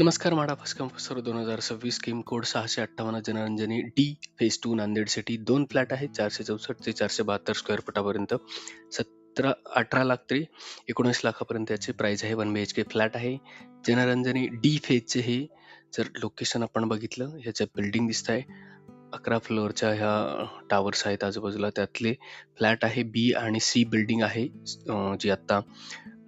नमस्कार म्हाडा फर्स्ट कंपोस्टर 2026 scheme code 658 Janranjani D phase 2 Nanded city 2 flat आहेत 464 ते 472 स्क्वेअर फुटापर्यंत 18 लाख ते 19 लाखापर्यंत याची प्राइस आहे. 1 BHK फ्लॅट आहे. जनरंजनी डी फेजचे हे जर लोकेशन आपण बघितलं, ह्याच्या बिल्डिंग दिसत आहे. 11 फ्लोअरच्या ह्या टावर्स आहेत आजूबाजूला, त्यातले फ्लॅट आहे. बी आणि सी बिल्डिंग आहे, जी आता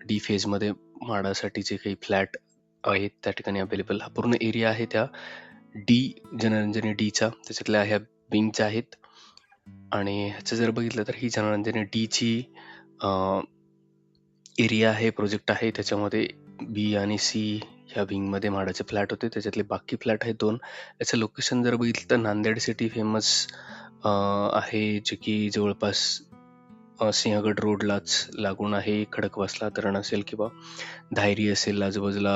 डी फेजमध्ये म्हाडासाठीचे काही फ्लॅट आहेत त्या ठिकाणी अवेलेबल. हा पूर्ण एरिया आहे त्या डी जनरंजनी डीचा, त्याच्यातल्या ह्या विंगच्या आहेत. आणि ह्याचं जर बघितलं तर ही जनरंजनी डीची एरिया आहे, प्रोजेक्ट आहे. त्याच्यामध्ये बी आणि सी ह्या विंगमध्ये म्हाडाचे फ्लॅट होते, त्याच्यातले बाकी फ्लॅट आहेत 2. याचं लोकेशन जर बघितलं तर नांदेड सिटी फेमस आहे, जे की जवळपास सिंहगड रोडलाच लागून आहे. खडकवासला धरण असेल किंवा धायरी असेल, आजूबाजूला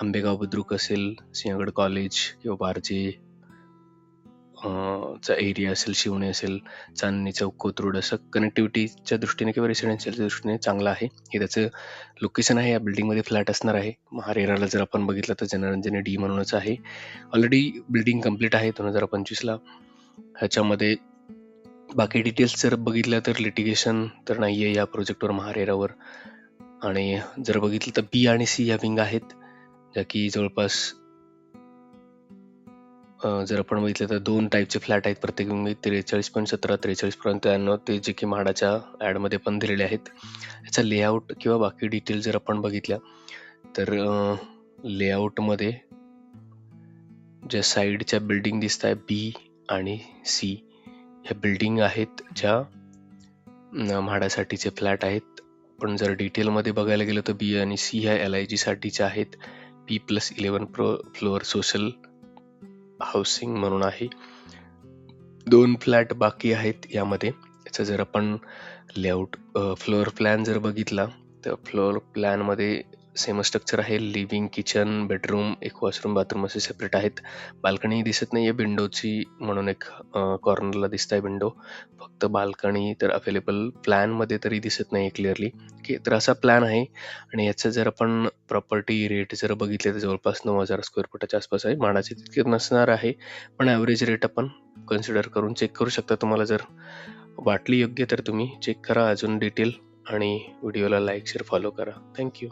आंबेगाव बुद्रुक असेल, सिंहगड कॉलेज किंवा बारजे चा एरिया असेल, शिवणे असेल, चांदणी चौक, कोथरूड, असं कनेक्टिव्हिटीच्या दृष्टीने किंवा रेसिडेन्शियलच्या दृष्टीने चांगलं आहे. हे त्याचं लोकेशन आहे. या बिल्डिंगमध्ये फ्लॅट असणार आहे. महारेराला जर आपण बघितलं तर जनरंजनी डी म्हणूनच आहे. ऑलरेडी बिल्डिंग कम्प्लीट आहे 2025ला. ह्याच्यामध्ये बाकी डिटेल्स जर बघितल्या तर लिटिगेशन तर नाही आहे या प्रोजेक्टवर, महारेरावर. आणि जर बघितलं तर बी आणि सी या विंग आहेत, ज्या की जवळपास जर आपण बघितलं तर 2 टाईपचे फ्लॅट आहेत प्रत्येक विंगमध्ये. 43.17, 43.93 ते जे की म्हाडाच्या ॲडमध्ये पण दिलेले आहेत. याचा लेआउट किंवा बाकी डिटेल जर आपण बघितल्या तर लेआउटमध्ये ज्या साईडच्या बिल्डिंग दिसत आहे बी आणि सी, ह्या बिल्डिंग आहेत ज्या म्हाडासाठीचे फ्लॅट आहेत. पण जर डिटेलमध्ये बघायला गेलं तर बी आणि सी ह्या LIG साठीच्या आहेत. P+11 फ्लोअर सोशल हाऊसिंग म्हणून आहे. 2 फ्लॅट बाकी आहेत यामध्ये. याचं जर आपण लेआउट फ्लोअर प्लॅन जर बघितला तर फ्लोअर प्लॅनमध्ये सेम स्ट्रक्चर आहे. लिव्हिंग, किचन, बेडरूम, एक वॉशरूम, बाथरूम असे सेपरेट आहेत. बाल्कनी दिसत नाहीये. विंडोची म्हणून एक कॉर्नरला दिसत आहे विंडो. फक्त बाल्कनी तर अवेलेबल प्लॅनमध्ये तरी दिसत नाही क्लिअरली. तर असा प्लॅन आहे. आणि याचं जर आपण प्रॉपर्टी रेट जर बघितले तर जवळपास 9,000 स्क्वेअर फुटाच्या आसपास आहे. म्हाडाचे तितके नसणार आहे, पण ॲव्हरेज रेट आपण कन्सिडर करून चेक करू शकता. तुम्हाला जर वाटली योग्य तर तुम्ही चेक करा अजून डिटेल, आणि व्हिडिओला लाईक, शेअर, फॉलो करा. थँक्यू.